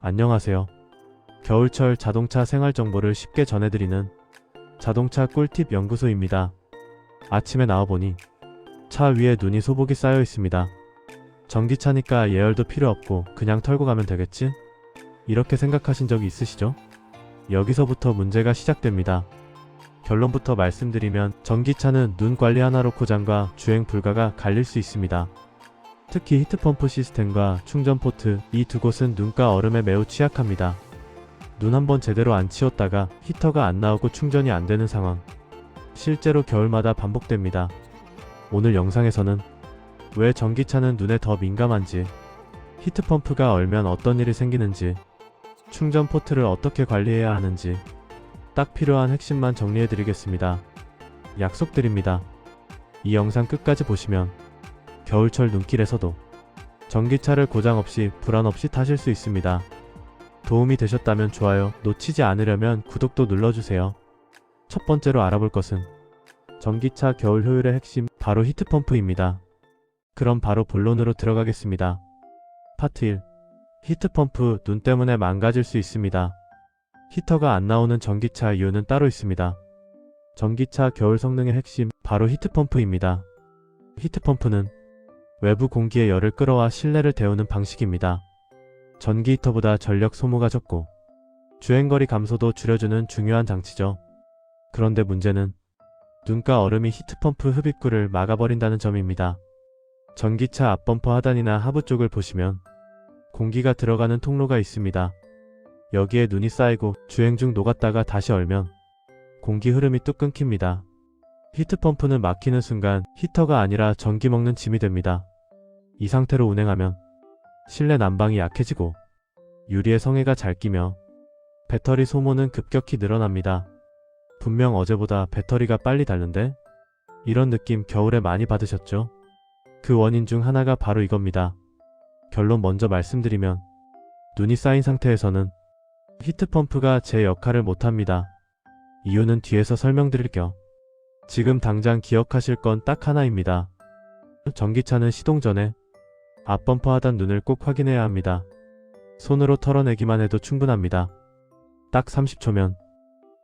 안녕하세요. 겨울철 자동차 생활 정보를 쉽게 전해드리는 자동차 꿀팁 연구소입니다. 아침에 나와보니 차 위에 눈이 소복이 쌓여 있습니다. 전기차니까 예열도 필요 없고 그냥 털고 가면 되겠지? 이렇게 생각하신 적이 있으시죠? 여기서부터 문제가 시작됩니다. 결론부터 말씀드리면 전기차는 눈 관리 하나로 고장과 주행 불가가 갈릴 수 있습니다. 특히 히트펌프 시스템과 충전 포트, 이 두 곳은 눈과 얼음에 매우 취약합니다. 눈 한번 제대로 안 치웠다가 히터가 안 나오고 충전이 안 되는 상황. 실제로 겨울마다 반복됩니다. 오늘 영상에서는 왜 전기차는 눈에 더 민감한지, 히트펌프가 얼면 어떤 일이 생기는지, 충전 포트를 어떻게 관리해야 하는지 딱 필요한 핵심만 정리해드리겠습니다. 약속드립니다. 이 영상 끝까지 보시면 겨울철 눈길에서도 전기차를 고장 없이 불안 없이 타실 수 있습니다. 도움이 되셨다면 좋아요, 놓치지 않으려면 구독도 눌러주세요. 첫 번째로 알아볼 것은 전기차 겨울 효율의 핵심, 바로 히트펌프입니다. 그럼 바로 본론으로 들어가겠습니다. 파트 1. 히트펌프, 눈 때문에 망가질 수 있습니다. 히터가 안 나오는 전기차 이유는 따로 있습니다. 전기차 겨울 성능의 핵심, 바로 히트펌프입니다. 히트펌프는 외부 공기의 열을 끌어와 실내를 데우는 방식입니다. 전기 히터보다 전력 소모가 적고 주행거리 감소도 줄여주는 중요한 장치죠. 그런데 문제는 눈과 얼음이 히트펌프 흡입구를 막아버린다는 점입니다. 전기차 앞범퍼 하단이나 하부 쪽을 보시면 공기가 들어가는 통로가 있습니다. 여기에 눈이 쌓이고 주행 중 녹았다가 다시 얼면 공기 흐름이 뚝 끊깁니다. 히트펌프는 막히는 순간 히터가 아니라 전기 먹는 짐이 됩니다. 이 상태로 운행하면 실내 난방이 약해지고 유리에 성에가 잘 끼며 배터리 소모는 급격히 늘어납니다. 분명 어제보다 배터리가 빨리 닳는데? 이런 느낌 겨울에 많이 받으셨죠? 그 원인 중 하나가 바로 이겁니다. 결론 먼저 말씀드리면 눈이 쌓인 상태에서는 히트펌프가 제 역할을 못합니다. 이유는 뒤에서 설명드릴게요. 지금 당장 기억하실 건 딱 하나입니다. 전기차는 시동 전에 앞범퍼 하단 눈을 꼭 확인해야 합니다. 손으로 털어내기만 해도 충분합니다. 딱 30초면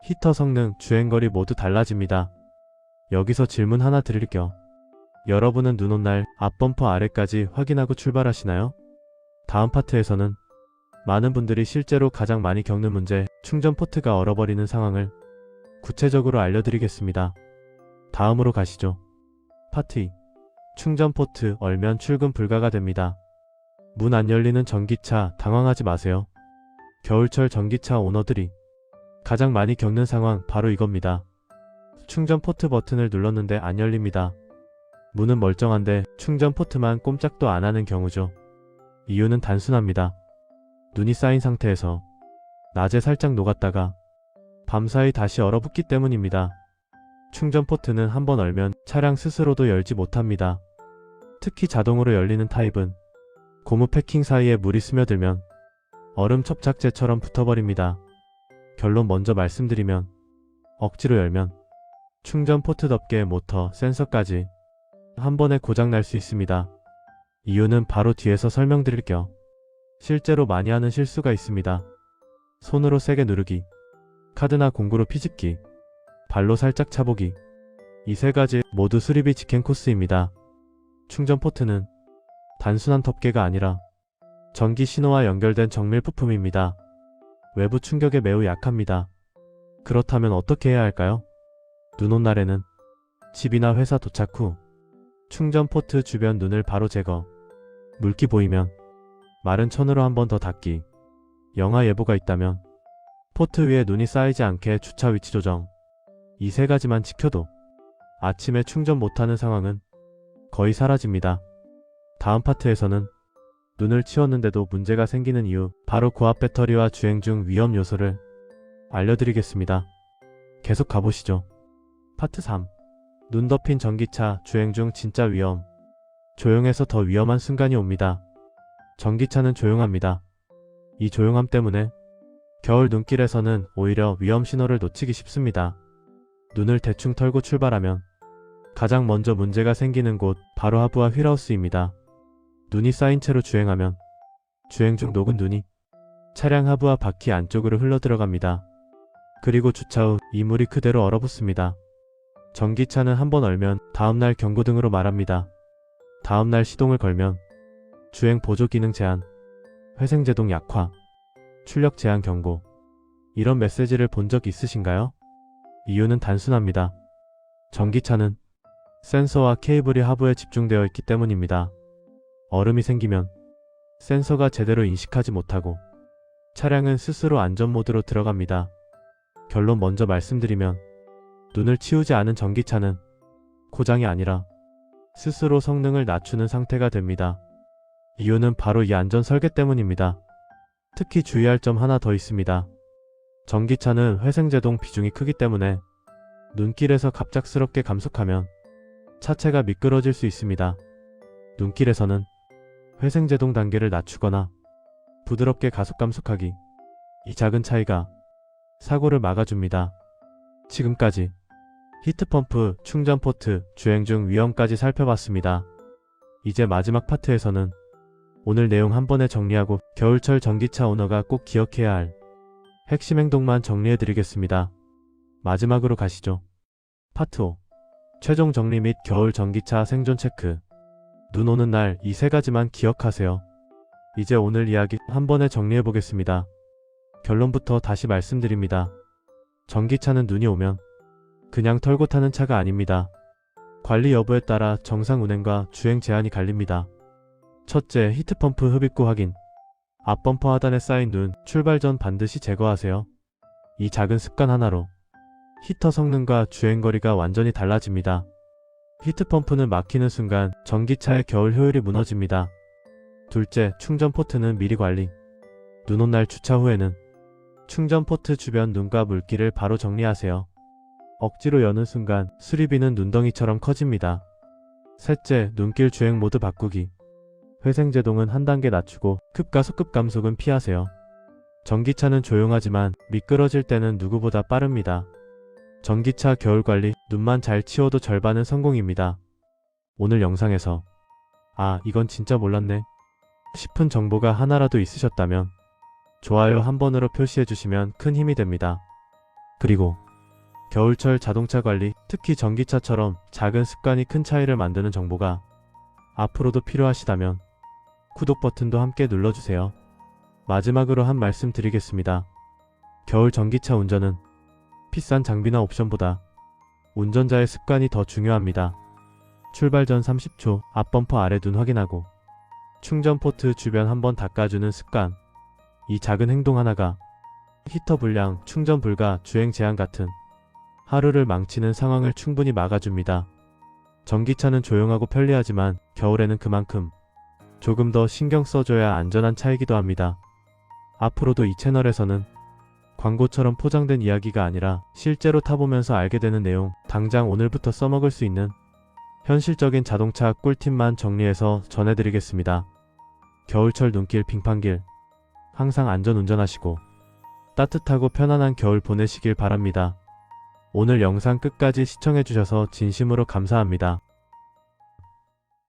히터 성능, 주행거리 모두 달라집니다. 여기서 질문 하나 드릴게요. 여러분은 눈 온 날 앞범퍼 아래까지 확인하고 출발하시나요? 다음 파트에서는 많은 분들이 실제로 가장 많이 겪는 문제, 충전 포트가 얼어버리는 상황을 구체적으로 알려드리겠습니다. 다음으로 가시죠. 파트 2. 충전 포트 얼면 출근 불가가 됩니다. 문 안 열리는 전기차 당황하지 마세요. 겨울철 전기차 오너들이 가장 많이 겪는 상황 바로 이겁니다. 충전 포트 버튼을 눌렀는데 안 열립니다. 문은 멀쩡한데 충전 포트만 꼼짝도 안 하는 경우죠. 이유는 단순합니다. 눈이 쌓인 상태에서 낮에 살짝 녹았다가 밤사이 다시 얼어붙기 때문입니다. 충전 포트는 한번 얼면 차량 스스로도 열지 못합니다. 특히 자동으로 열리는 타입은 고무 패킹 사이에 물이 스며들면 얼음 접착제처럼 붙어버립니다. 결론 먼저 말씀드리면 억지로 열면 충전 포트 덮개, 모터, 센서까지 한 번에 고장 날 수 있습니다. 이유는 바로 뒤에서 설명드릴게요. 실제로 많이 하는 실수가 있습니다. 손으로 세게 누르기, 카드나 공구로 피집기, 발로 살짝 차보기. 이 세 가지 모두 수리비 직행 코스입니다. 충전 포트는 단순한 덮개가 아니라 전기 신호와 연결된 정밀 부품입니다. 외부 충격에 매우 약합니다. 그렇다면 어떻게 해야 할까요? 눈 온 날에는 집이나 회사 도착 후 충전 포트 주변 눈을 바로 제거, 물기 보이면 마른 천으로 한 번 더 닦기, 영하 예보가 있다면 포트 위에 눈이 쌓이지 않게 주차 위치 조정. 이 세 가지만 지켜도 아침에 충전 못하는 상황은 거의 사라집니다. 다음 파트에서는 눈을 치웠는데도 문제가 생기는 이유, 바로 고압 배터리와 주행 중 위험 요소를 알려드리겠습니다. 계속 가보시죠. 파트 3. 눈 덮인 전기차, 주행 중 진짜 위험. 조용해서 더 위험한 순간이 옵니다. 전기차는 조용합니다. 이 조용함 때문에 겨울 눈길에서는 오히려 위험 신호를 놓치기 쉽습니다. 눈을 대충 털고 출발하면 가장 먼저 문제가 생기는 곳, 바로 하부와 휠하우스입니다. 눈이 쌓인 채로 주행하면 주행 중 녹은 눈이 차량 하부와 바퀴 안쪽으로 흘러 들어갑니다. 그리고 주차 후 이물이 그대로 얼어붙습니다. 전기차는 한번 얼면 다음날 경고등으로 말합니다. 다음날 시동을 걸면 주행 보조 기능 제한, 회생제동 약화, 출력 제한 경고. 이런 메시지를 본 적 있으신가요? 이유는 단순합니다. 전기차는 센서와 케이블이 하부에 집중되어 있기 때문입니다. 얼음이 생기면 센서가 제대로 인식하지 못하고 차량은 스스로 안전 모드로 들어갑니다. 결론 먼저 말씀드리면 눈을 치우지 않은 전기차는 고장이 아니라 스스로 성능을 낮추는 상태가 됩니다. 이유는 바로 이 안전 설계 때문입니다. 특히 주의할 점 하나 더 있습니다. 전기차는 회생제동 비중이 크기 때문에 눈길에서 갑작스럽게 감속하면 차체가 미끄러질 수 있습니다. 눈길에서는 회생제동 단계를 낮추거나 부드럽게 가속 감속하기, 이 작은 차이가 사고를 막아줍니다. 지금까지 히트펌프, 충전 포트, 주행 중 위험까지 살펴봤습니다. 이제 마지막 파트에서는 오늘 내용 한 번에 정리하고 겨울철 전기차 오너가 꼭 기억해야 할 핵심 행동만 정리해드리겠습니다. 마지막으로 가시죠. 파트 5. 최종 정리 및 겨울 전기차 생존 체크. 눈 오는 날 이 세 가지만 기억하세요. 이제 오늘 이야기 한 번에 정리해보겠습니다. 결론부터 다시 말씀드립니다. 전기차는 눈이 오면 그냥 털고 타는 차가 아닙니다. 관리 여부에 따라 정상 운행과 주행 제한이 갈립니다. 첫째, 히트펌프 흡입구 확인. 앞범퍼 하단에 쌓인 눈, 출발 전 반드시 제거하세요. 이 작은 습관 하나로 히터 성능과 주행거리가 완전히 달라집니다. 히트펌프는 막히는 순간 전기차의 겨울 효율이 무너집니다. 둘째, 충전 포트는 미리 관리. 눈 온 날 주차 후에는 충전 포트 주변 눈과 물기를 바로 정리하세요. 억지로 여는 순간 수리비는 눈덩이처럼 커집니다. 셋째, 눈길 주행 모드 바꾸기. 회생제동은 한 단계 낮추고 급가속 급감속은 피하세요. 전기차는 조용하지만 미끄러질 때는 누구보다 빠릅니다. 전기차 겨울관리, 눈만 잘 치워도 절반은 성공입니다. 오늘 영상에서 이건 진짜 몰랐네 싶은 정보가 하나라도 있으셨다면 좋아요 한 번으로 표시해주시면 큰 힘이 됩니다. 그리고 겨울철 자동차 관리, 특히 전기차처럼 작은 습관이 큰 차이를 만드는 정보가 앞으로도 필요하시다면 구독 버튼도 함께 눌러주세요. 마지막으로 한 말씀 드리겠습니다. 겨울 전기차 운전은 비싼 장비나 옵션보다 운전자의 습관이 더 중요합니다. 출발 전 30초 앞범퍼 아래 눈 확인하고 충전 포트 주변 한번 닦아주는 습관. 이 작은 행동 하나가 히터 불량, 충전 불가, 주행 제한 같은 하루를 망치는 상황을 충분히 막아줍니다. 전기차는 조용하고 편리하지만 겨울에는 그만큼 조금 더 신경 써줘야 안전한 차이기도 합니다. 앞으로도 이 채널에서는 광고처럼 포장된 이야기가 아니라 실제로 타보면서 알게 되는 내용, 당장 오늘부터 써먹을 수 있는 현실적인 자동차 꿀팁만 정리해서 전해드리겠습니다. 겨울철 눈길 빙판길, 항상 안전 운전하시고 따뜻하고 편안한 겨울 보내시길 바랍니다. 오늘 영상 끝까지 시청해주셔서 진심으로 감사합니다.